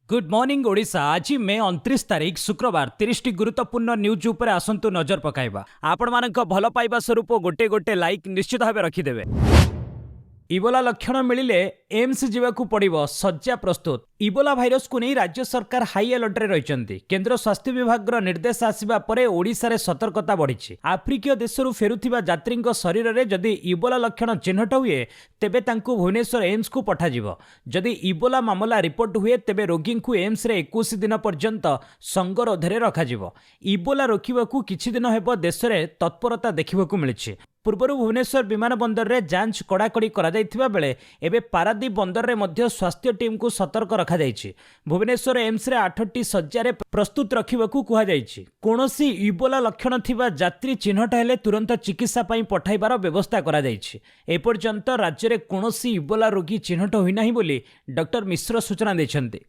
Good morning Odisha. आज मे 29 तारीख शुक्रवार 30 गुरुत्वपूर्ण न्यूज उपर आसंतु नजर पकाइबा। आपण मानक भल पाइबा स्वरूप गोटे गोटे लाइक निश्चित भाव रखिदेवे। इबोला लक्षण मिलिले एम्स जीवाकू पड़िबो, सज्जा प्रस्तुत। इबोला भाइरस को नहीं राज्य सरकार हाई अलर्ट रे रहिचंती। केंद्र स्वास्थ्य विभाग निर्देश आसिबा परे ओडिशा रे सतर्कता बढ़ी। आफ्रिकीय देशरू फेरुथिबा यात्रींक शरीर रे जदि इबोला लक्षण चिन्हट हुए तेबे तांकू भुवनेश्वर एम्स को पठाजिबो। जदि इबोला मामला रिपोर्ट हुए तेबे रोगी को एम्स रे 21 दिन पर्यंत संगरोध रे रखाजिबो। इबोला रोकिबाकू किछि दिन हेबो देश रे तत्परता देखिबाकू मिलिछि। पूर्व भुवनेश्वर विमान बंदर रे जांच कड़ाकड़ी करा जायथिबा बेले एबे पारादीप बंदर रे मध्य स्वास्थ्य टीम को सतर्क रखा जायछि। भुवनेश्वर एम्स रे 8टी शज्या रे प्रस्तुत रखिबाकू कुहा जायछि। कोनोसी इबोला लक्षण थिबा यात्री चिन्हट हेले तुरंत चिकित्सा पई पठाइबार व्यवस्था करा जायछि। एपर्यंत राज्य रे कोनोसी इबोला रोगी चिन्हट होई नाही बोली डॉक्टर मिश्र सूचना दैछन्ति।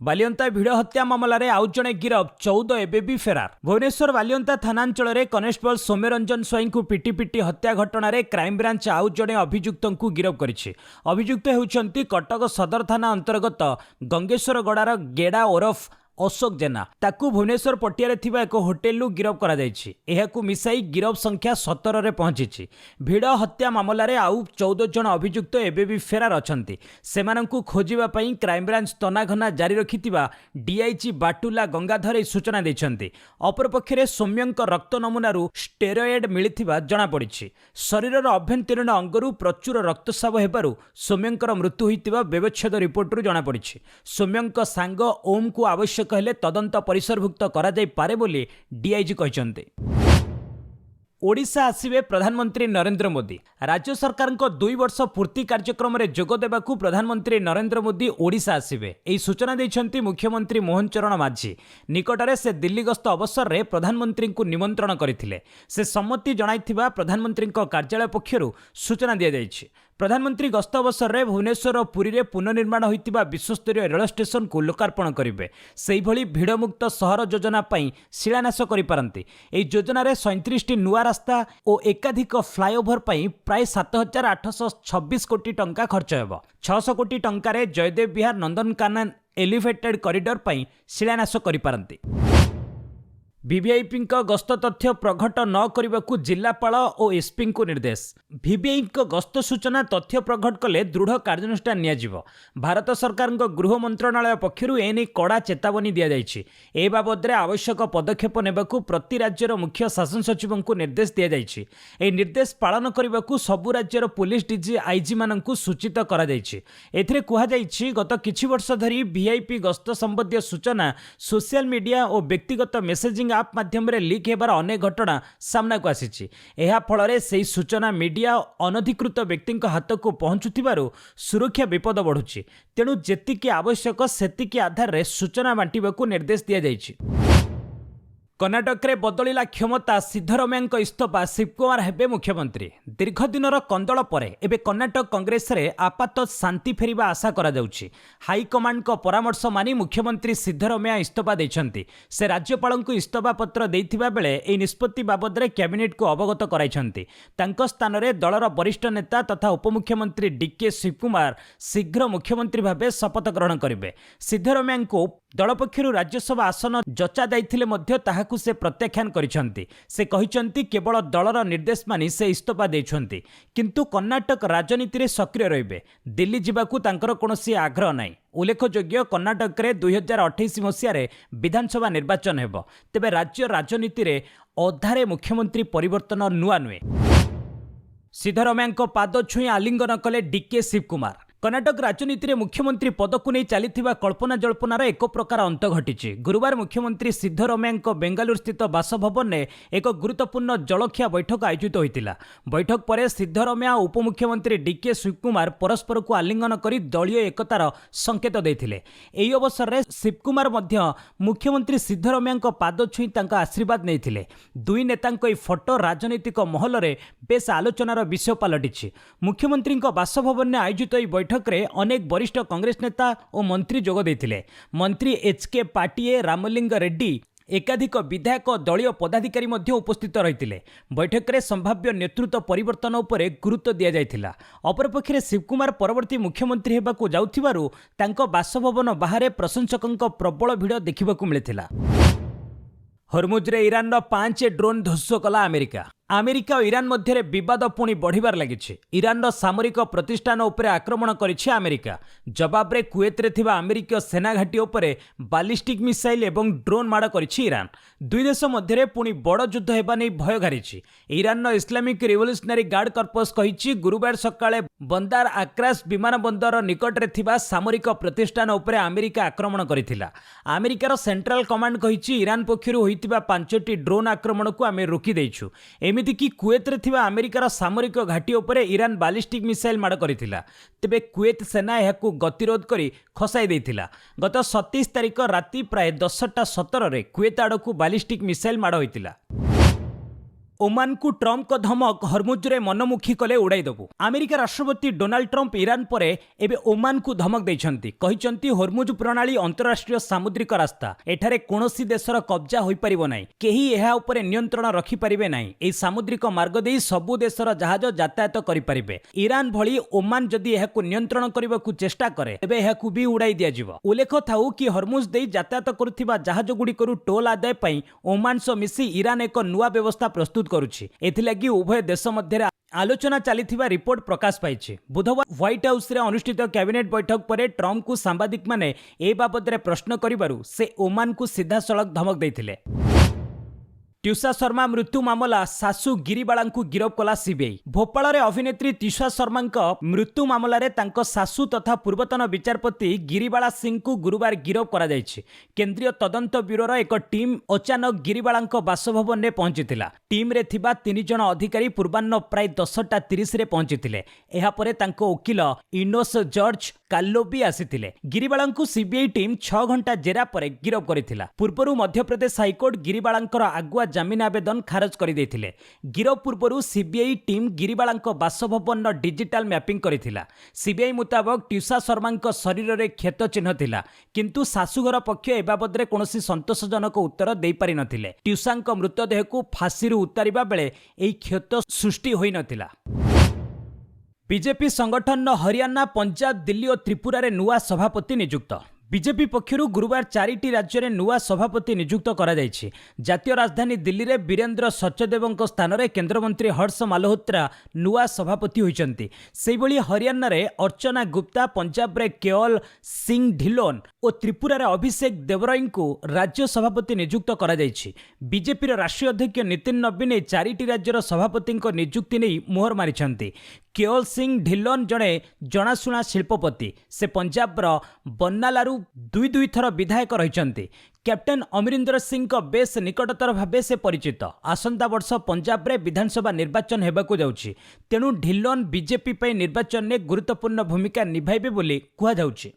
बालियंता भिड़ हत्या मामलें आउ जड़े गिरफ, 14 एबे भी फेरार। भुवनेश्वर बालियंता थानांचल में कनेस्टेबल सौम्यरंजन स्वाई को पिटी पिटी हत्या घटना रे क्राइमब्रांच आउ जड़े अभियुक्त को गिरफ करिछि। अभियुक्त होउछंती कटक सदर थाना अंतर्गत गंगेश्वर गड़ार गेड़ा ओरफ अशोक जेना। ताकू भुवनेश्वर पटिया थिबा एक होटेल गिरफ करा जायछि। एहाकू मिसाई गिरफ संख्या 17 रे पहुंची। भिड़ हत्या मामलें आउ 14 जन अभियुक्त एबे भी फेरार अछंती। सेमानंकू खोजिबा पई क्राइमब्रांच तनाघना जारी रखिथिबा डीआईजी बाटुला गंगाधर सूचना दैछंती। अपरपक्षे सौम्यंक रक्त नमूनारू स्टेरॉयड मिलिथिबा जणा पड़िछि। शरीरर अभ्यंतरीण अंगरू प्रचुर रक्तस्राव हेबारू सौम्यंकर मृत्यु होइतिबा व्यवच्छेद रिपोर्टरू जणा पड़िछि। सौम्यंक सांग ओम को आवश्यक कहले तदंत परिसरभुक्त करा जाय पारे बोली डीआईजी कहचंते। ओडिशा आसिबे प्रधानमंत्री नरेंद्र मोदी। राज्य सरकार 2 वर्ष पूर्ति कार्यक्रम में जोग देबाकू प्रधानमंत्री नरेंद्र मोदी ओडिशा आसिबे। एही सूचना दैछंती मुख्यमंत्री मोहन चरण माझी। निकटरे से दिल्ली गस्त अवसर रे प्रधानमंत्री को निमंत्रण करथिले। से सम्मति जणाइथिबा प्रधानमंत्री कार्यालय पक्षरु सूचना दिया जायछि। प्रधानमंत्री गस्त अवसर में भुवनेश्वर और पुरी रे पुनर्निर्माण होइतिबा विश्वस्तरीय रेल स्टेशन को लोकार्पण करिवे। सेहिभଳି भिड़मुक्त सहर योजना पई शिलान्यास करिपारंती। एही योजना रे 37टी नुआ रास्ता और एकाधिक फ्लाईओवर पई प्राय 7,826 कोटी टंका खर्च हेबो। 600 कोटी टंका रे जयदेव विहार नंदनकानन एलिवेटेड कॉरिडोर पई शिलान्यास करिपारंती। वीवीआईपी गस्त तथ्य प्रघट न करने को जिलापाल और एसपी को निर्देश। वीवीआई गस्त सूचना तथ्य प्रघट कले दृढ़ कार्यानुष्ठान नियाजिबो। भारत सरकार गृह मंत्रणालय पक्षरु एने कड़ा चेतावनी दिया जायछि। ए बाबद रे आवश्यक पदक्षेप नेबाकू प्रति राज्यर मुख्य शासन सचिव को निर्देश दिया जायछि। ए निर्देश पालन करबाकू सबु राज्यर पुलिस डीजी आईजी माननकू सूचित करा जायछि। एथिरे कुहा जायछि गत किछि वर्ष धरी वीआईपी गस्त संबंधी सूचना सोशल मीडिया और व्यक्तिगत मेसेजिंग आप माध्यम रे लीक हेबार अनेक घटना सामना को आसीछि। एहा फଳରେ सेही सूचना मीडिया अनधिकृत व्यक्ति हाथ को पहुंचुथिबारु सुरक्षा विपद बढ़ुछि। तेणु जेतिकी आवश्यक सेतिकी आधार रे सूचना बांटिबाकू निर्देश दिया जायछि। कर्णाटक रे बदलिला क्षमता, सिद्धरमैया इस्तफा, शिवकुमार हेबे मुख्यमंत्री। दीर्घ दिनर कंदल परे एबे कर्णाटक कांग्रेस रे आपात शांति फेरिबा आशा करा जाउछि। हाईकमांड को परामर्श मानी मुख्यमंत्री सिद्धरमैया इस्तफा दैछंती। से राज्यपाल को इस्तफा पत्र देइथिबा बेले ए निष्पत्ति बाबद रे कैबिनेट को अवगत कराइछंती। तांको स्थान रे दलर वरिष्ठ नेता तथा उपमुख्यमंत्री डीके शिवकुमार शीघ्र मुख्यमंत्री भाबे शपथ ग्रहण करिवे। सिद्धरमैया को दल पक्षरु राज्यसभा आसन जचा जाइथिले मध्य ताहाकू से प्रत्याख्यान करिसंती। से कहिसंती केवल दलर निर्देश मानि से इस्तफा दैछंती, किंतु कर्णाटक राजनीति रे सक्रिय रहिबे। दिल्ली जिबाकू तांकर कोनोसी आग्रह नाही। उल्लेखयोग्य कर्णाटक रे 2028 मसीह रे विधानसभा निर्वाचन हेबो। तेबे राज्य राजनीति रे अधारे मुख्यमंत्री परिवर्तन नुआ नुए। सिद्धरमैया पाद छुई आलिंगन कले डीके शिवकुमार। कर्णाटक राजनीति में मुख्यमंत्री पद को नहीं चली कल्पना जल्पनार एक प्रकार अंत घटी। गुरुवार मुख्यमंत्री सिद्धरमैया बेंगालुरु स्थित बासभवन में एक गुरुत्वपूर्ण जलखिया बैठक आयोजित होता। बैठक पर सिद्धरमैया और उपमुख्यमंत्री डीके शिवकुमार परस्पर को आलिंगन कर दलीय एकतार संकेत देते। यही अवसर में शिवकुमार मुख्यमंत्री सिद्धरमैया पाद छुई आशीर्वाद नहीं। दुई नेता फटो राजनीतिक महल में बेस आलोचनार विषय पलटि। मुख्यमंत्री बासभवन में आयोजित बैठक रे अनेक वरिष्ठ कांग्रेस नेता और मंत्री जोग देथिले। मंत्री एचके पाटिए, रामलिंग रेड्डी, एकाधिक विधायक दलीय पदाधिकारी मध्य उपस्थित रहिथिले। बैठक में संभाव्य नेतृत्व परिवर्तन उपरे गुरुत्व दिया जायथिला। अपरपक्षे शिवकुमार परवर्ती मुख्यमंत्री हेबाकू जाउथिबारु तांको बासभवन बाहर प्रशंसकंक प्रबल भिड़ देखिबाकू मिलिथिला। हरमुज्रे ईरान 5 ड्रोन ध्वंस कला अमेरिका। अमेरिका और ईरान मध्य विवाद पुणी बढ़िबार लगी। ईरान सामरिक प्रतिष्ठान उपरे आक्रमण करिछि अमेरिका। जवाब रे कुवेत रे थिबा अमेरिकीय सेना घाटी उपरे बालिस्टिक मिसाइल एवं ड्रोन माड़ करिछि ईरान। दुई देश मध्य पुणी बड़ युद्ध हेबा नै भय घारिछि। Iran Islamic revolutionary guard corps कहिछि गुरुवार सकाळे बंदार आक्रास विमान बंदर निकट रे थिबा सामरिक प्रतिष्ठान उपरे अमेरिका आक्रमण करिथिला। अमेरिकार सेंट्रल कमांड कहिछि ईरान पक्षरु होइतिबा 5टी ड्रोन आक्रमण को आमे रोकी दैछु। एमितिकी कुवेत रे थिबा अमेरिकार सामरिक घाटी उपरे ईरान बालिस्टिक मिसाइल माड़ करिथिला। तेबे कुवेत सेना एहाकू गतिरोध करी खसाई दैथिला। गत 27 तारिख राति प्राय 10:17 रे कुवेत आड़कू बालिस्टिक मिसाइल माड़ होइतिला। ओमान को ट्रम्प को धमक हरमुज्रे मनमुखी कले उड़ाई देबु। अमेरिका राष्ट्रपति डोनाल्ड ट्रम्प ईरान परे एबे ओमान को धमक दैछंती। कहिसंती हरमुज प्रणाली अंतरराष्ट्रीय सामुद्रिक रास्ता। एठारे कोनोसी देशर कब्जा होई परिबो नाही। केही एहा उपरे नियंत्रण रखि परिबे नाही। ए सामुद्रिक मार्ग देई सबु देशर जहाज यातायात करि परिबे। ईरान भली ओमान जदि एहाकू नियंत्रण करबाकू चेष्टा करे तेबे एहाकू भी उड़ाई दिया जिवो। उल्लेख थाउ कि हरमुज देई यातायात करुथिबा जहाज गुडीकरू टोल आदाय पई ओमान सो मिसी ईरान एक नुआ व्यवस्था प्रस्तुत करुछि। एथिलागि उभय देश मध्य आलोचना चलिथिबा रिपोर्ट प्रकाश पाइछि। बुधवार व्हाइट हाउस रे अनुष्ठित कैबिनेट बैठक पर ट्रम्प को सांबादिक माने ए बाबद रे प्रश्न करिबारु से ओमान को सीधा सड़क धमक दैथिले। ट्यूषा शर्मा मृत्यु मामला सासू गिरिबाला को गिरफ कला सीबीआई। भोपाल रे अभिनेत्री ट्यूषा शर्मा मृत्यु मामला रे तांको सासू तथा पूर्वतन विचारपति गिरिबाला सिंह को गुरुवार गिरफ करा जायछि। केंद्रीय तदंत ब्यूरोर एक टीम अचानक गिरिबाला बासभवन में पहुंचीथिला। टीम रे थिबा 3 जण अधिकारी पूर्वाह्न प्राय 10:30 रे पहुंचीथिले। एहा परे तांको वकील इनोस जॉर्ज काल्लोबी आसीथिले। गिरिबाला को सीबीआई टीम 6 घंटा जेरा परे गिरफ करिथिला। पूर्वरु मध्य प्रदेश हाईकोर्ट गिरिबाला आगुआ जामिन आवेदन खारज कर देथिले। गिरफ पूर्व सीबीआई टीम गिरिबाला बासभवन डिजिटल मैपिंग करिथिला। सीबीआई मुताबक ट्यूषा शर्मा शरीर में क्षत चिन्ह थिला, किंतु शाशुघर पक्ष ए बाबद रे कोनोसी संतोषजनक उत्तर देई पारि नथिले। ट्यूषा मृतदेह को फांसी उतारिबा बेले एई क्षत सृष्टि होई नथिला। बीजेपी संगठन हरियाणा, पंजाब, दिल्ली और त्रिपुरा रे नुआ सभापति नियुक्त। बीजेपी पक्षरु गुरुवार 4टी राज्य में नुआ सभापति नियुक्त करा जायछि। जातीय राजधानी दिल्ली रे वीरेंद्र सचदेवଙ୍କ स्थान रे केंद्रमंत्री हर्ष मालहोत्रा नुआ सभापति होइचंती। सेइबोली हरियाणा रे अर्चना गुप्ता, पंजाब रे केवल सिंह ढिलोन और त्रिपुरा रे अभिषेक देवराई को राज्य सभापति नियुक्त करा जायछि। बीजेपी रे राष्ट्रीय अध्यक्ष नितिन नवीन 4टी राज्यर सभापति नियुक्ति नहीं मुहर मारिछंती। केवल सिंह ढिलोन जड़े जनाशुना शिल्पपति। से पंजाब बन्नालारू 2 थर विधायक रहिचंती। कैप्टेन अमरिंदर सिंह को बेस निकटतर भावे से परिचित। आसंता वर्ष पंजाब रे विधानसभा निर्वाचन हेबाकू जाउछि। तेणु ढिलोन बीजेपी पई निर्वाचन में गुरुत्वपूर्ण भूमिका निभाइबे बोली कुहा जाउछि।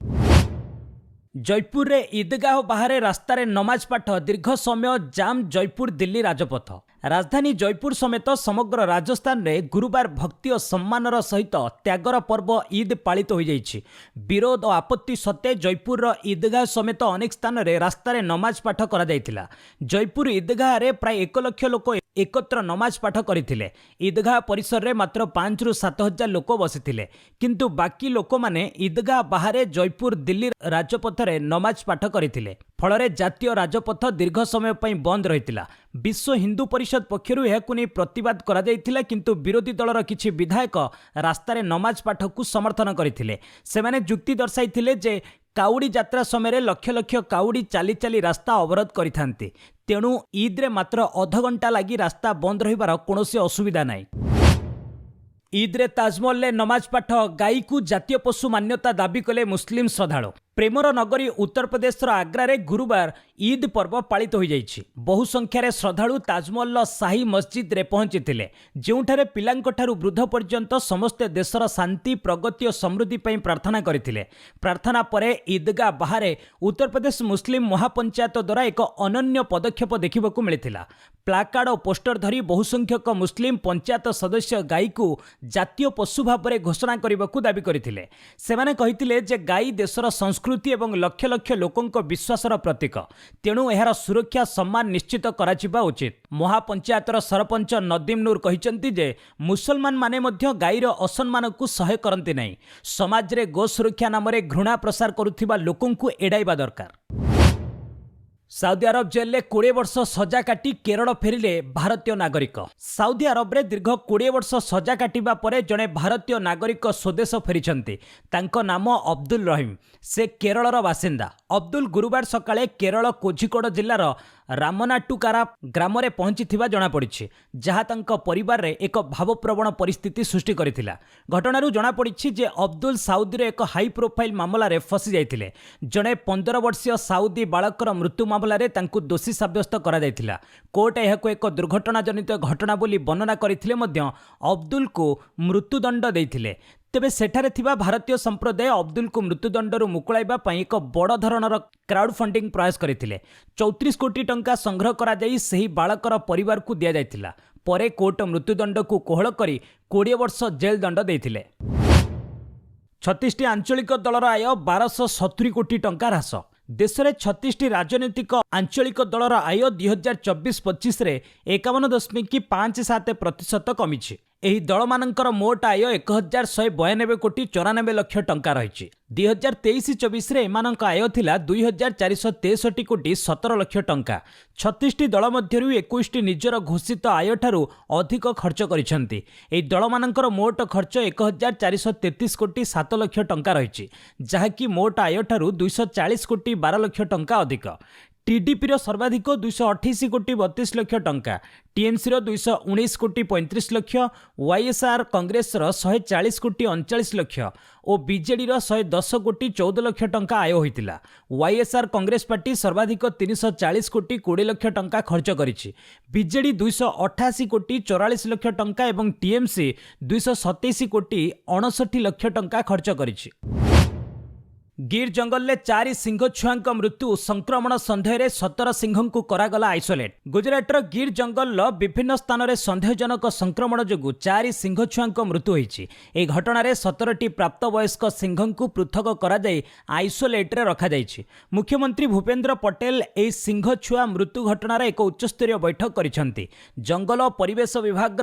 जयपुर रे ईदगाह बाहर रास्तार नमाज पाठ दीर्घ समय जाम। जयपुर दिल्ली राजपथ। राजधानी जयपुर समेत समग्र राजस्थान रे गुरुवार भक्ति और सम्मानर सहित त्यागर पर्व ईद पालित हो जाइछि। विरोध और आपत्ति सत्वे जयपुर ईदगाह समेत अनेक स्थान रे रास्तार नमाज पाठ करा जायतिला। जयपुर ईदगाह रे प्राय 1 लाख लोक एकत्र नमाज पाठ करथिले। ईदगाह परिसर रे मात्र 5 ରୁ 7 हजार लोक बसिथिले, किंतु बाकी लोक माने ईदगाह बाहर जयपुर दिल्ली राजपथ रे नमाज पाठ करथिले। फଳରେ ଜାତୀୟ ରାଜପଥ ଦୀର୍ଘ ସମୟ ପାଇଁ ବନ୍ଦ ରହିଥିଲା। ବିଶ୍ୱ ହିନ୍ଦୁ ପରିଷଦ ପକ୍ଷରୁ ଏହାକୁ ନେଇ ପ୍ରତିବାଦ କରାଯାଇଥିଲା, କିନ୍ତୁ ବିରୋଧୀ ଦଳର କିଛି ବିଧାୟକ ରାସ୍ତାରେ ନମାଜ ପାଠକୁ ସମର୍ଥନ କରିଥିଲେ। ସେମାନେ ଯୁକ୍ତି ଦର୍ଶାଇଥିଲେ ଯେ କାଉଡ଼ି ଯାତ୍ରା ସମୟରେ ଲକ୍ଷ ଲକ୍ଷ କାଉଡ଼ି ଚାଲି ଚାଲି ରାସ୍ତା ଅବରୋଧ କରିଥାନ୍ତି, ତେଣୁ ଇଦ୍ରେ ମାତ୍ର ଅଧଘଣ୍ଟା ଲାଗି ରାସ୍ତା ବନ୍ଦ ରହିବାର କୌଣସି ଅସୁବିଧା ନାହିଁ। ईद्रे ताजमहल नमाज पाठ गाई को जातीय पशु मान्यता दाबी कले मुस्लिम श्रद्धालु। प्रेमर नगरी उत्तर प्रदेश आग्रा गुरुवार ईद पर्व पालित हो जाइछि। बहु संख्यार श्रद्धालु ताजमहल शाही मस्जिद रे पहुंची, जोठारे पिलांकठारु वृद्ध पर्यंत समस्ते देशर शांति, प्रगति और समृद्धि पई प्रार्थना करथिले। प्रार्थना परे ईदगाह बाहर उत्तर प्रदेश मुस्लिम महापंचायत द्वारा एक अनन्य पदक्षेप देखिबाकू मिलिथिला। प्लाकार्ड और पोस्टर धरी बहु संख्यक मुस्लिम पंचायत सदस्य गाई को जातीय पशु भाव में घोषणा करने को दाबी करथिले। सेमाने कहिथिले जे गाई देशर संस्कृति और लक्ष लक्ष लोकंक विश्वासर प्रतीक तेणु यार सुरक्षा सम्मान निश्चित करा उचित। महापंचायतर सरपंच नदीम नूर कहते जे मुसलमान माने मध्य गाईर असम्मान को सहे करती नहीं। समाज रे गो सुरक्षा नाम रे घृणा प्रसार करुथिबा लोकंकु एडाइबा दरकार। साउदी अरब जेल में 20 वर्ष सजा काटी केरल फेरिले भारतीय नागरिक। साउदी अरब रे दीर्घ 20 वर्ष सजा काटिबा परे जड़े भारतीय नागरिक स्वदेश फेरिछन्ति। तांको नाम अब्दुल रहीम। से केरलर बासिंदा। अब्दुल गुरुवार सकाळे केरल कोझिकोड जिल्लार रामनाटुकारा ग्राम में पहुंची जनापड़ी जहाँ तांको परिवार रे एक भावप्रवण परिस्थिति सृष्टि करथिला। घटनारू जनापड़ी जे अब्दुल साउदी रे एक हाई प्रोफाइल मामला रे फसी जाइथिले। जड़े 15 वर्षीय साउदी बालकर मृत्यु मामला रे तांकु दोषी साब्यस्त करा जाइथिला। कोर्ट एहाको एक दुर्घटना जनित घटना बोली वर्णना करथिले मध्य अब्दुल को मृत्युदंड देइथिले। तेबे सेठारे थिबा भारतीय संप्रदाय अब्दुल को मृत्युदंडरू मुकुलाइबा पई एक बड़ धरणर क्राउड फंडिंग प्रयास करथिले। 34 कोटी टंका संग्रह करा जाई सही बालकर परिवार को दिया जाइथिला। परे कोर्ट मृत्युदंड को कोहल करी 20 वर्ष जेल दंड देइथिले। 36टी आंचलिक दलर आय 1270 कोटी टंका ह्रास। देश में 36टी राजनीतिक आंचलिक दलर आय 2024-25 रे 51.57% कमी। एही दल मानकर मोट आय 1192 कोटी 94 लक्ष टंका रही। 2023-24 रे एमानक आय थिला 2463 कोटी 17 लक्ष टंका। 36टी दल मध्यरु 21टी निजर घोषित आय ठारू अधिक खर्च करिसेंती। एही दल मानकर मोट खर्च 1433 कोटी 7 लक्ष टंका रही, जहाँकि मोट आय ठारू 240 कोटी 12 लक्ष टंका अधिक। टीडीपी सर्वाधिक 228 कोटी 32 लक्ष टंका, टीएमसी 219 कोटी 35 लक्ष, वाईएसआर कांग्रेस 140 कोटी 39 लक्ष और बीजेडी 110 कोटी 14 लक्ष टंका आय होइतिला। वाईएसआर कांग्रेस पार्टी सर्वाधिक 340 कोटी 20 लक्ष टंका खर्च करिछि। बीजेडी 288 कोटी 44 लक्ष टंका एवं टीएमसी 227 कोटी 59 लक्ष टंका खर्च करिछि। गिर जंगल में 4 सिंह छुआ मृत्यु संक्रमण सन्देह 17 सिंह को करागला आइसोलेट। गुजरातर गिर जंगल विभिन्न स्थान में सन्देहजनक संक्रमण जो 4 सिंह छुआ मृत्यु होती। यह घटना 17टी प्राप्तवयस्क सिंह को पृथक कर आइसोलेट्रे रखाଯାଇଛି। मुख्यमंत्री भूपेन्द्र पटेल यह सिंह छुआ मृत्यु घटनार एक उच्चस्तरीय बैठक करिसेंती। जंगल परिवेश विभाग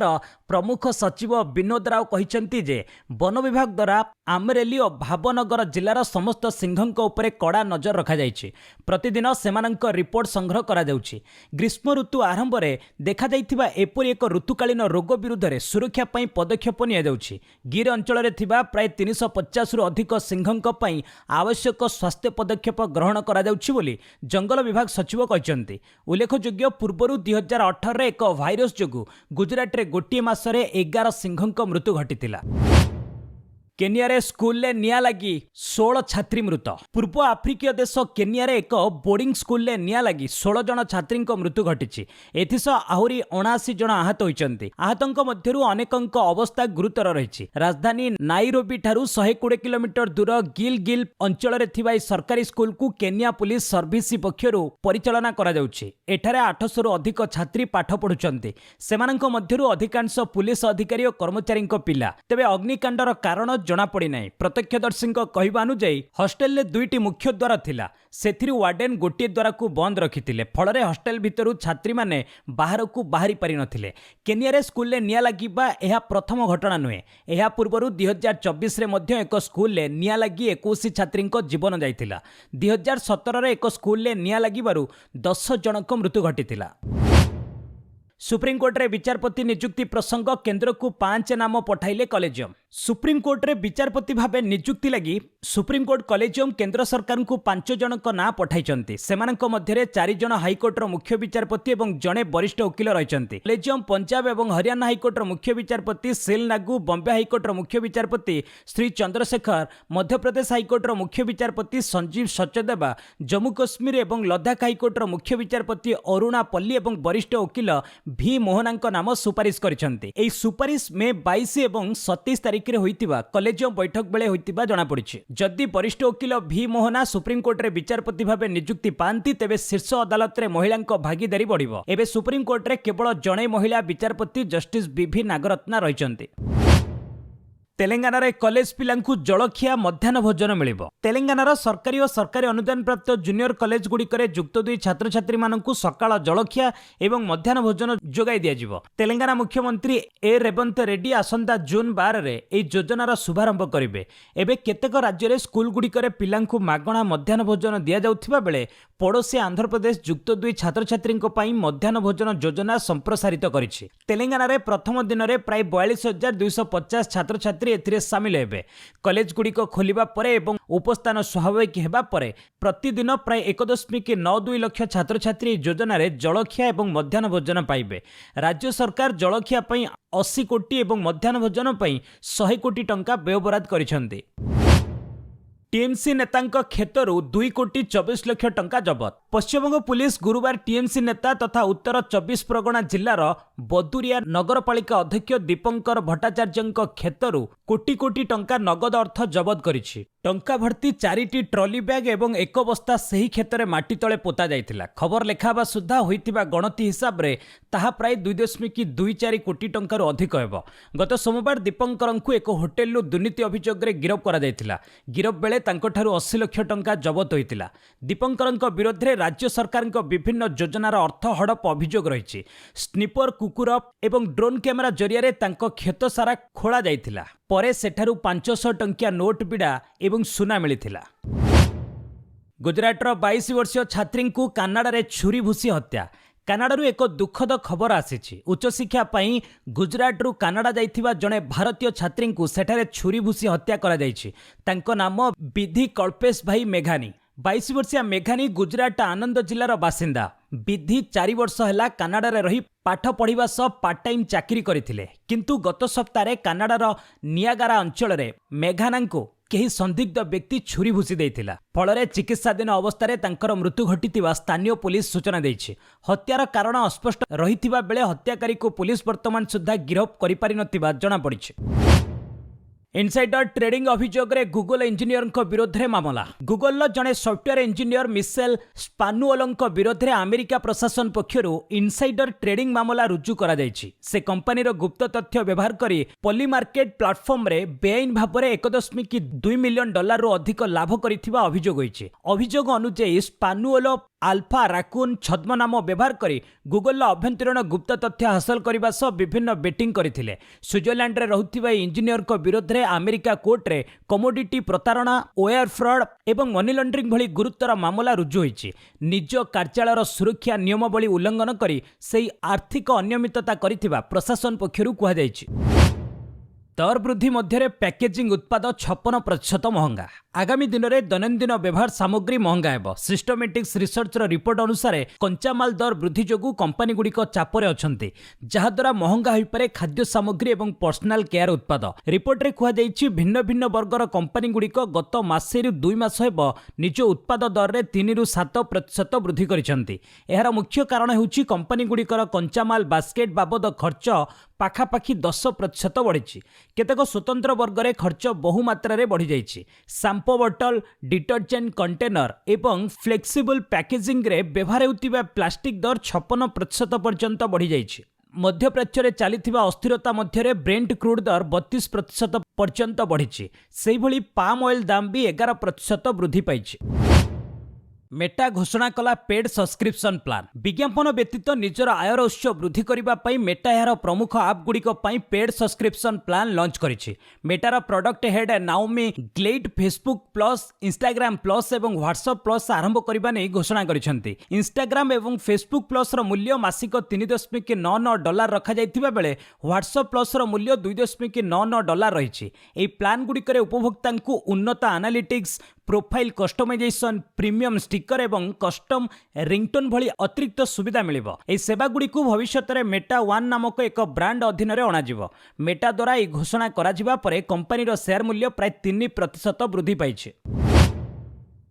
प्रमुख सचिव विनोद राव कहते जे वन विभाग द्वारा आमरेली और भावनगर जिलार समस्त सिंहଙ୍କ ଉପରେ कड़ा नजर रखाଯାଇଛି। प्रतिदिन सेमानଙ୍କ रिपोर्ट संग्रह करा जाଉଛି। ग्रीष्म ऋतु आरंभ में देखा जाइथिबा एपरि एक ऋतुकालीन रोग विरुद्ध रे सुरक्षा पई पदक्षेप निया जाଉଛି। गिर अंचल रे थिबा प्राय 350 रु अधिक सिंहଙ୍କ पई आवश्यक स्वास्थ्य पदक्षेप ग्रहण करा जाଉଛି बोली जंगल विभाग सचिव कहचंती। उल्लेखयोग्य पूर्वरु 2018 रे एक भाइरस जोगु गुजरात रे गोटिए मासरे 11 सिंहଙ୍କ मृत्यु घटितिला। केनिया रे स्कूल ले निया लगी 16 छात्री मृत। पूर्व आफ्रिकीय देश केनिया रे एक बोर्डिंग स्कूल ले निया लगी 16 जन छात्री मृत्यु घटी। एथिस आहुरी 79 जन आहत होइचंती। आहतंक मध्यरु अनेकंक अवस्था गुरुतर रही। राजधानी नाइरोबी ठारू 120 किलोमीटर दूर गिल अंचल रे थिबा सरकारी स्कूल को केनिया पुलिस सर्विस पक्षरु परिचालना करा जाउछि। एठारे 800 रु अधिक छात्री पाठ पढुचंती। सेमानंक मध्यरु अधिकांश पुलिस अधिकारी और कर्मचारी पिला। तेबे अग्निकांडर कारण जना पड़ी नहीं। प्रत्यक्षदर्शी कहवा अनुଯାयी हॉस्टेल ले 2टी मुख्य द्वार थिला। सेथिरु वार्डेन गोटे द्वार को बंद रखिथिले। फଳରେ हॉस्टेल भितरु छात्री माने बाहर को बाहरी पारि नथिले। केनिया रे स्कूल ले निया लागिबा एहा प्रथम घटना नुहे। एहा पूर्वरु 2024 रे मध्य एक स्कूल ले निया लागी 21 छात्री जीवन जाइथिला। 2017 रे एक स्कूल ले निया लागिबारु 10 जनक मृत्यु घटिथिला। सुप्रीमकोर्ट रे विचारपति नियुक्ति प्रसंग केंद्र को 5 नाम पठाइले कॉलेजियम। सुप्रीमकोर्ट रे विचारपति भावे नियुक्ति लगी सुप्रीमकोर्ट कॉलेजियम केंद्र सरकार को 5 जनक ना पठाइचंती। सेमानक मध्यरे 4 जन हाईकोर्ट मुख्य विचारपति एवं जड़े वरिष्ठ वकील रहिचंती। कॉलेजियम पंजाब एवं हरियाणा हाईकोर्ट मुख्य विचारपति सेल नागू, बॉम्बे हाईकोर्ट मुख्य विचारपति श्री चंद्रशेखर, मध्यप्रदेश हाईकोर्ट मुख्य विचारपति संजीव सचदेवा, जम्मू कश्मीर एवं लद्दाख हाईकोर्ट मुख्य विचारपति अरुणा पल्ली एवं वरिष्ठ वकील भी मोहनांक नाम सुपारिश करिसेंती। एई सुपारिश मे 22 एवं 27 तारिख रे होइतिबा कॉलेजियम बैठक बेले होइतिबा जणा पड़िछि। जदि वरिष्ठ वकील भी मोहना सुप्रीमकोर्ट रे विचारपति भावे नियुक्ति पांती तेबे शीर्ष अदालत रे महिलांक भागीदारी बढ़िबो। एबे सुप्रीमकोर्ट रे केवल जणे महिला विचारपति जस्टिस बीभी नागरत्ना रहिचंती। तेलंगाना कॉलेज पिलांकु जलखिया मध्याह्न भोजन मिलिबो। तेलंगानार सरकारी और सरकारी अनुदान प्राप्त जूनियर कॉलेज गुड़िकर जुक्त 2 छात्र छात्री मानकु सकाळ जलखिया एवं मध्याह्न भोजन जोगाई दियाजिबो। तेलंगाना मुख्यमंत्री ए रेवंत रेड्डी आसंता जून 12 रे एई योजनार शुभारंभ करिवे। एबे केतेक राज्य रे स्कूल गुड़िकर पिलांकु मागणा मध्याह्न भोजन दिया जाउथिबा बेले पड़ोसी आंध्र प्रदेश जुक्त 2 छात्र छात्री मध्याह्न भोजन योजना संप्रसारित करिछि। तेलंगाना रे प्रथम दिन में प्राय 42,250 छात्र छात्री एथिरे सामिल हेबे। कॉलेज गुड़िक खोलिबा परे एवं उपस्थान स्वाभाविक हेबा परे प्रतिदिन प्राय 1.92 लाख छात्र छात्री योजना रे जलखिया एवं मध्याह्न भोजन पाइबे। राज्य सरकार जलखिया पई 80 कोटी एवं मध्याह्न भोजन पई 100 कोटी टंका व्ययबराद करिसेंती। टीएमसी नेतांक क्षेत्रु 2 कोटी 24 लाख टंका जबत। पश्चिमबंग पुलिस गुरुवार टीएमसी नेता तथा उत्तर 24 परगना जिल्लार बदुरिया नगरपालिका अध्यक्ष दीपंकर भट्टाचार्य क्षेत्रु कोटी कोटी टंका नगद अर्थ जबत करिछि। टंका भर्ती 4टी ट्रॉली बैग एवं 1 बस्ता सही क्षेत्र में माटी तले पोता जाइथिला। खबर लेखाबा सुद्धा होइतिबा गणति हिसाब रे ताहा प्राय 2.24 कोटी टंकार अधिक हेबो। गत सोमवार दीपंकरंकु एक होटेलु दुर्नीति अभियोग रे गिरफ करा जाइथिला। गिरफ बेले तांकोठारु 80 लाख टंका जबत होइतिला। दीपंकरंक विरोध रे राज्य सरकारक विभिन्न योजनार अर्थ हड़प अभियोग रहिछि। स्निपर कुकुर एवं ड्रोन कैमेरा जरिया रे तांको खेत सारा खोला जाइथिला। परे सेठारु 500 टंकिया नोट बिड़ा एवं सुना मिलिथिला। गुजरातर 22 वर्षीय छात्री को कानाडा रे छुरी भूसी हत्या। कानाडारू एक दुखद खबर आसी। उच्चशिक्षा पाई गुजरातरू कानाडा जाइथिबा जणे भारतीय छात्री को सेठारे छुरी भूसी हत्या करा जाइछि। तांको नाम विधि कल्पेश भाई मेघानी। 22 वर्षीय मेघानी गुजरात आनंद जिलार बासिंदा। विधि 4 वर्ष है कानाडा रे रही पाठ पढ़िबा सह पार्ट टाइम चाकरी करथिले, किंतु गत सप्ताह कानाडार नियागारा अंचल रे मेघाना को केही संदिग्ध व्यक्ति छुरी भूसी देइथिला। फଳରେ चिकित्साधीन अवस्था तांकर मृत्यु घटिथिबा स्थानीय पुलिस सूचना देइछि। हत्यार कारण अस्पष्ट रहिथिबा बेले हत्याकारी को पुलिस वर्तमान सुद्धा गिरफ करि पारि नथिबा जणा पड़िछि। इनसाइडर ट्रेडिंग अभियोग रे गूगल इंजीनियर विरोध में मामला। गूगल जड़े सॉफ्टवेयर इंजीनियर मिशेल स्पानुअल विरोध में अमेरिका प्रशासन पक्षरु इनसाइडर ट्रेडिंग मामला रुजु करा जायछि। से कंपनीर गुप्त तथ्य व्यवहार करी पॉली मार्केट प्लाटफॉर्म रे बेआईन भाव में 1.2 मिलियन डॉलर रु अधिक लाभ करिथिबा अभियोग होइछि। अभियोग अनुसार स्पानुअल आल्फा राकुन छद्म नाम व्यवहार करी गूगल अभ्यंतरीण गुप्त तथ्य हासिल करने सह विभिन्न बेटिंग करथिले। स्विट्जरलैंड रे रहुथिबा इंजीनियर विरोध में अमेरिका कोर्ट रे कमोडिटी प्रतारणा, वायर फ्रॉड एवं मनी लॉन्ड्रिंग भली गुरुतर मामला रुजु होइछि। निज कार्यालयर सुरक्षा नियमावली उल्लंघन करी सेही आर्थिक अनियमितता करिथिबा प्रशासन पक्षरु कुहा जायछि। दर वृद्धि मध्य पैकेजिंग उत्पाद 56% महंगा। आगामी दिन में दैनंदिन व्यवहार सामग्री महंगा हेब। सिस्टमेटिक्स रिसर्च रिपोर्ट अनुसार कंचामाल दर वृद्धि जोगु कंपनी गुड़िक चापरे अछंती, जहाद्वारा महंगा होइपारे खाद्य सामग्री एवं पर्सनाल केयर उत्पाद। रिपोर्ट रे कुहा जायछि भिन्न भिन्न वर्गर कंपनी गुड़िक गत मासेरु 2 मास हेब निज उत्पाद दर रे 3 रु 7% वृद्धि करिसंती। एहार मुख्य कारण हेउछि कंपनी गुड़िकर कंचामाल बास्केट बाबद खर्च पाखापाखि 10% बढ़ी। केतेक स्वतंत्र वर्ग रे खर्च बहु मात्रा रे बढ़ी जाइछि। शैम्पू बोतल, डिटर्जेंट कंटेनर एवं फ्लेक्सिबल पैकेजिंग रे व्यवहार होतिबा प्लास्टिक दर 56% पर्यंत बढ़ी जाइछि। मध्यप्राच्य रे चलिथिबा अस्थिरता मध्य ब्रेंट क्रूड दर 32% पर्यंत बढ़ी। सेही भली पाम ऑयल दाम भी 11% वृद्धि पाइछि। मेटा घोषणा कला पेड सब्सक्रिप्शन प्लान। विज्ञापन व्यतीत निजर आयर उत्स वृद्धि करने मेटा यार प्रमुख आप गुड़िक पेड सब्सक्रिप्शन प्लान लॉन्च करिछि। मेटार product head Naomi Gleit Facebook plus, Instagram plus एवं व्हाट्सएप प्लस आरंभ करने नहीं घोषणा करिसेंती। इंस्टाग्राम एवं फेसबुक प्लस मूल्य मासिक $3.99 रखा जाइथिबा बेले व्हाट्सएप प्लस मूल्य $2.99 रही। एही प्लान गुड़िक उपभोक्ता उन्नत analytics, profile customisation, premium sticker एवं कस्टम रिंगटोन भली अतिरिक्त सुविधा मिलिबो। एही सेवा गुड़िक भविष्य में मेटा वन नामक एक ब्रांड अधीन में अणाजिबो। मेटा द्वारा यह घोषणा करा जिबा परे कंपनीर शेयर मूल्य प्राय 3% वृद्धि पाइछि।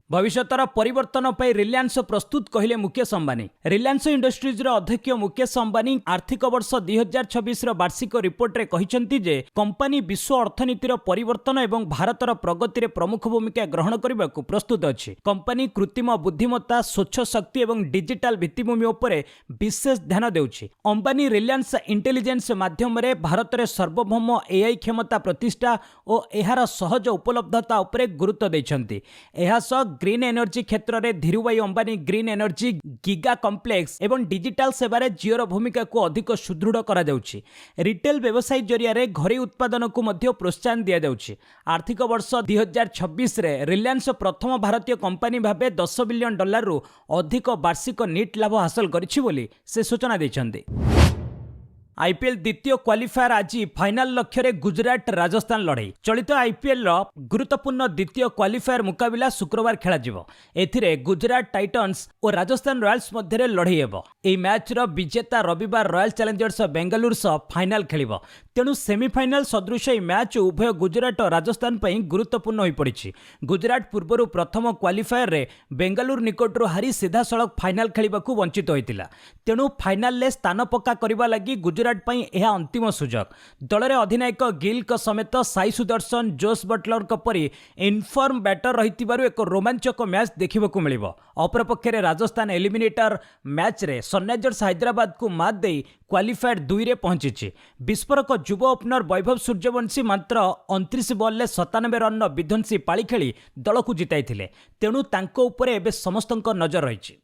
भविष्यतर परिवर्तन पर रिलायंस प्रस्तुत कहले मुकेश अंबानी। रिलायंस इंडस्ट्रीज अध्यक्ष मुकेश अंबानी आर्थिक वर्ष 2026 वार्षिक रिपोर्ट रे कहिसेंति जे कंपनी विश्व अर्थनीतिर परिवर्तन एवं भारतर प्रगति रे प्रमुख भूमिका ग्रहण करने को प्रस्तुत अछि। कंपनी कृत्रिम बुद्धिमत्ता, स्वच्छ शक्ति एवं डिजिटल भित्तिभूमि उपरे विशेष ध्यान देउछि। अंबानी रिलायंस इंटेलिजेंस माध्यम रे भारत रे सार्वभौम एआई क्षमता प्रतिष्ठा और एहार सहज उपलब्धता उपरे गुरुत्व दैछन्ति। एहा सह ग्रीन एनर्जी क्षेत्र में Dhirubhai Ambani green energy giga complex एवं डिजिटल सेवारे जिओर भूमिका को अधिक सुदृढ़ करा जाउछि। रिटेल व्यवसाय जरिया रे घरे उत्पादन को मध्य प्रोत्साहन दिया जाउछि। आर्थिक वर्ष 2026 रे रिलायंस प्रथम भारतीय कंपनी भाबे $10 बिलियन रु अधिक वार्षिक नीट लाभ हासिल करिछि बोली से सूचना दैछन्ति। आईपीएल द्वितीय क्वालिफायर आज फाइनाल लक्ष्य रे गुजरात राजस्थान लड़ाई। चलित आईपीएल गुरुत्वपूर्ण द्वितीय क्वालिफायर मुकाबिला शुक्रवार खेला जिवो। एथिरे गुजरात टाइटन्स और राजस्थान रॉयल्स मध्य लड़ाई हेबो। एई मैच रो विजेता रविवार रॉयल चैलेंजर्स बेंगलुरु सह फाइनाल खेलिबो। तेणु सेमीफाइनाल सदृश एई मैच उभय गुजरात और राजस्थान पई गुरुत्वपूर्ण होई पड़िछि। गुजरात पूर्वरु प्रथम क्वालिफायर रे बेंगलुरु निकटरू हारी सीधा सड़क फाइनाल खेलिबाकू वंचित होइतिला। तेणु फाइनाल ले स्थान पक्का करिबा लागि गुजरात पई एहा अंतिम सुजोग। दल रे अधिनायक गिल को समेत साई सुदर्शन, जोस बटलर को परी इनफॉर्म बैटर रहितिबारु एक रोमांचक मैच देखिबाकू मिलिबो। अपरपक्षे राजस्थान एलिमिनेटर मैच रे सनराइजर्स हैदराबाद को मात देई क्वालिफायर 2 रे पहुंची। विस्फोरक युव ओपनर वैभव सूर्यवंशी मात्र 29 बॉल 97 रन विध्वंसी पाଳି खेली दल को जिताइथिले। तेणु तांको उपरे एबे समस्तଙ୍କ नजर रहिछि।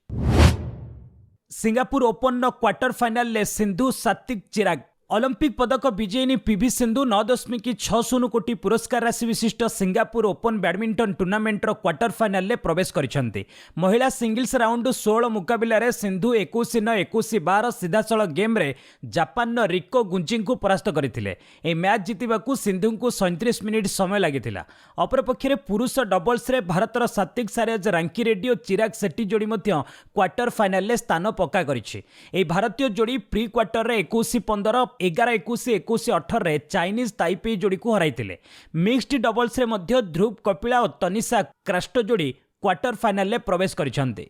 सिंगापुर ओपन क्वार्टर फाइनाल ले सिंधु सात्विक चिराग। ओलंपिक पदक विजेयिनी पीवी सिंधु 9.60 कोटी पुरस्कार राशि विशिष्ट Singapore open badminton tournament quarter final ले प्रवेश करिसेंति। महिला सिंगल्स राउंड 16 मुकाबिला रे सिंधु 21-9, 21-12 सीधासळख गेम रे जापान रिको गुंजी को परास्त करथिले। ए मैच जितिबाकू सिंधु को 37 मिनिट समय लागिथिला। अपरपक्षे पुरुष डबल्स रे भारतर सात्विक साईराज रांकी रेड्डी और चिराग शेट्टी जोड़ी मध्य क्वार्टर फाइनाल ले स्थान पक्का करिछि। ए भारतीय जोड़ी प्री क्वार्टर रे 21-15, 11-21, 21-18 रे चाइनीज ताइपे जोड़ी को हराइथिले। मिक्स्ड डबल्स रे मध्य ध्रुव कपिला और तनिषा क्रास्ट जोड़ी क्वार्टर फाइनाल ले प्रवेश करिसेंति।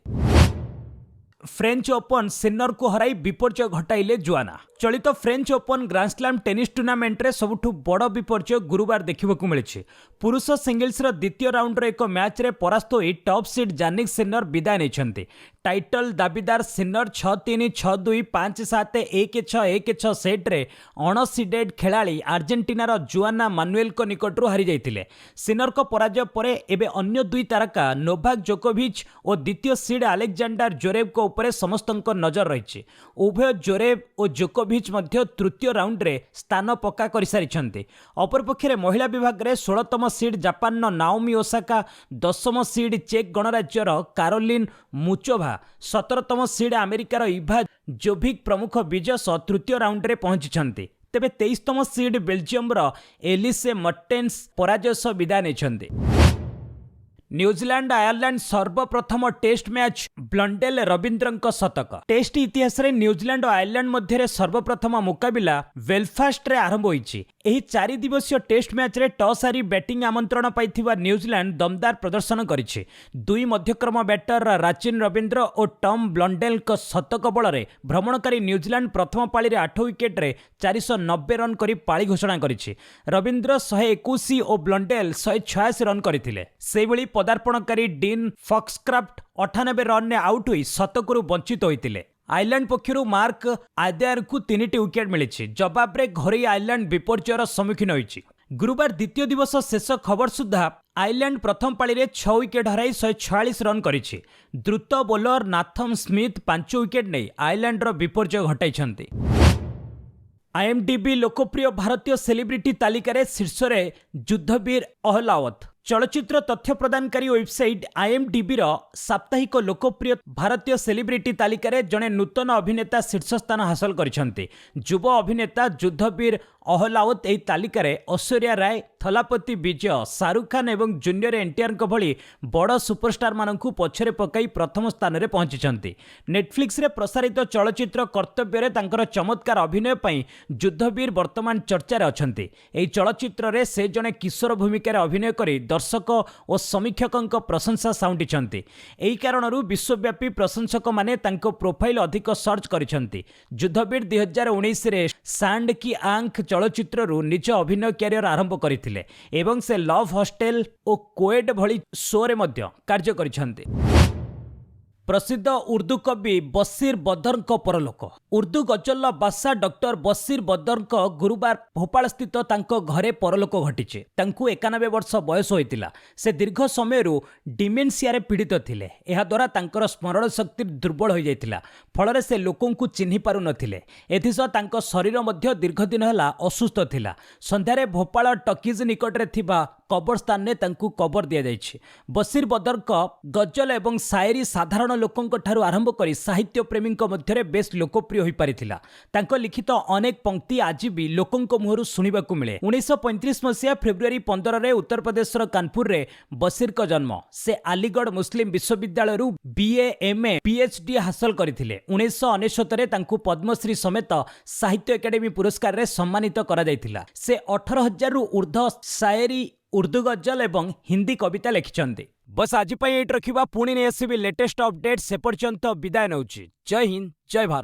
फ्रेंच ओपन सिन्नर को हराई विपर्जय घटाइले जोआना। चलित फ्रेंच ओपन ग्रांडस्लैम टेनिस टूर्नामेंट रे सबुठु बड़ विपर्जय गुरुवार देखिबाकू मिलिछि। पुरुष सिंगल्स रो द्वितीय राउंड रे एक मैच रे परास्त होई top seed जानिक Sinnar विदाय नेछन्ति। Title दाबीदार Sinnar 6-3, 6-2, 5-7, 1-6, 1-6 set रे अणसीडेड खेलाड़ी आर्जेंटीनार जुआना मानुएल को निकटरू हारी जाइतिले। सिन्नर को पराजय परे एबे अन्य दुई तारका नोवाक जोकोविच और द्वितीय सीड अलेक्जेंडर जोरेव को उपरे समस्तଙ୍କ नजर रहिछि। उभय जोरेव और जोकोविच मध्य तृतीय राउंड रे स्थान पक्का कर सारिछन्ति। अपरपक्षे महिला विभाग रे 16तम सीड जापान नाओमी ओसाका, 10म सीड चेक गणराज्यर कारोलिन मुचोभा, 17तम सीड अमेरिकार इभा जोभिक प्रमुख विजय सह तृतीय राउंड रे पहुंचिछन्ति। तेबे 23तम सीड बेल्जियम एलिसे मर्टेन्स पराजय सह विदाय नेछन्ति। न्यूजीलैंड आयरलैंड सर्वप्रथम टेस्ट मैच ब्लंडेल रविंद्रଙ୍କ शतक। टेस्ट इतिहास रे न्यूजीलैंड और आयरलैंड मध्य सर्वप्रथम मुकाबिला बेलफास्ट रे आरंभ होईछि। एही 4 दिवसीय टेस्ट मैच रे टॉस हारी बैटिंग आमंत्रण पाइथिबा न्यूजीलैंड दमदार प्रदर्शन करिछि। दुई मध्यक्रम बैटर राचिन रविंद्र और टॉम ब्लंडेल को शतक बल रे भ्रमणकारी न्यूजीलैंड प्रथम पाली रे 8 विकेट रे 490 रन करी पाली घोषणा करिछि। रविंद्र 121 और ब्लंडेल 186 रन करथिले। सेबळी पदार्पणकारी डीन फॉक्सक्राफ्ट 98 रन ने आउट होई शतकरू वंचित होइतिले। आयरलैंड पक्षरु मार्क आदायर को 3टी विकेट मिलिछि। जवाब रे घरे आयरलैंड विपर्जयर सम्मुखीन होइछि। गुरुवार द्वितीय दिवस शेष खबर सुधा आयरलैंड प्रथम पाली रे 6 विकेट हराई 146 रन करिछि। द्रुत बोलर नाथम स्मिथ 5 विकेट नै आयरलैंड रो विपर्जय घटाइछन्ति। आईएमडीबी लोकप्रिय भारतीय सेलिब्रिटी तालिकार शीर्ष रे युद्धवीर अहलावत। चलचित्र तथ्य प्रदानकारी वेबसाइट आईएमडीबी साप्ताहिक लोकप्रिय भारतीय सेलिब्रिटी तालिकार जड़े नूतन अभिनेता शीर्ष स्थान हासिल करिसेंति। युव अभिनेता युद्धवीर अहलावत एही तालिकार ऐश्वर्या राय, थलापति विजय, शाहरुख खान एवं जूनियर एनटीआर भली बड़ सुपरस्टार मानकु पछरे पकाई प्रथम स्थान रे पहुंचिछन्ति। नेटफ्लिक्स रे प्रसारित चलचित्र कर्तव्य रे तांकर चमत्कार अभिनय पई युद्धवीर वर्तमान चर्चा रे अछन्ति। एही चलचित्र रे से जणे किशोर भूमिका रे अभिनय करी दर्शक और समीक्षकों प्रशंसा साउंटिछन्ति। एही कारणरू विश्वव्यापी प्रशंसक माने तांको प्रोफाइल अधिक सर्च करिछन्ति। युद्धवीर 2019 रे सांड की आंख चलचित्ररू निज अभिनय क्यारियर आरंभ करथिले एवं से लव हॉस्टेल और कोएड भली शो रे मध्य कार्य करिछन्ति। प्रसिद्ध उर्दू कवि बशीर बदरଙ୍କ परलोक। उर्दू गजल बादशाह डॉक्टर बशीर बदरଙ୍କ गुरुवार भोपाल स्थित तांको घरे परलोक घटिছে। तांकु 91 वर्ष बयस होइतिला। से दीर्घ समयरू डिमेंसिया रे पीड़ित थिले। एहा द्वारा तांकर स्मरण शक्ति दुर्बल हो जाइतिला। फଳରେ से लोकंकु चिन्हि पारु नथिले। एथिसह तांको शरीर मध्य दीर्घ दिन होला असुस्थ थिला। संध्यारे भोपाल टकीज निकट रे थिबा कब्रस्तान ने तांकु कबर दिया जाइछि। बशीर बदरଙ୍କ गजल एवं शायरी साधारण लोकंक ठारू आरंभ करी साहित्य प्रेमीଙ୍କ ମଧ୍ୟରେ बेस लोकप्रिय होई पारिथिला। तांको लिखित अनेक पंक्ति आज भी लोकंक मुहरु सुनिबाकु मिले। 1935 मसिया फेब्रुआरी 15 रे उत्तर प्रदेशर कानपुर रे बशीरଙ୍କ जन्म। से अलीगढ़ मुस्लिम विश्वविद्यालय रु बीए एमए पीएचडी हासिल करथिले। 1999 रे तांकु पद्मश्री समेत साहित्य एकेडमी पुरस्कार रे सम्मानित करा जायतिला। से 18,000 रु ऊर्ध्व शायरी उर्दू गजल एवं हिंदी कविता लिखिछन्ति। बस आज एट रखिबा पुणी नहीं आसबि लेटेस्ट अपडेट से पर्यंत विदाय नउछि। जय हिंद जय भारत।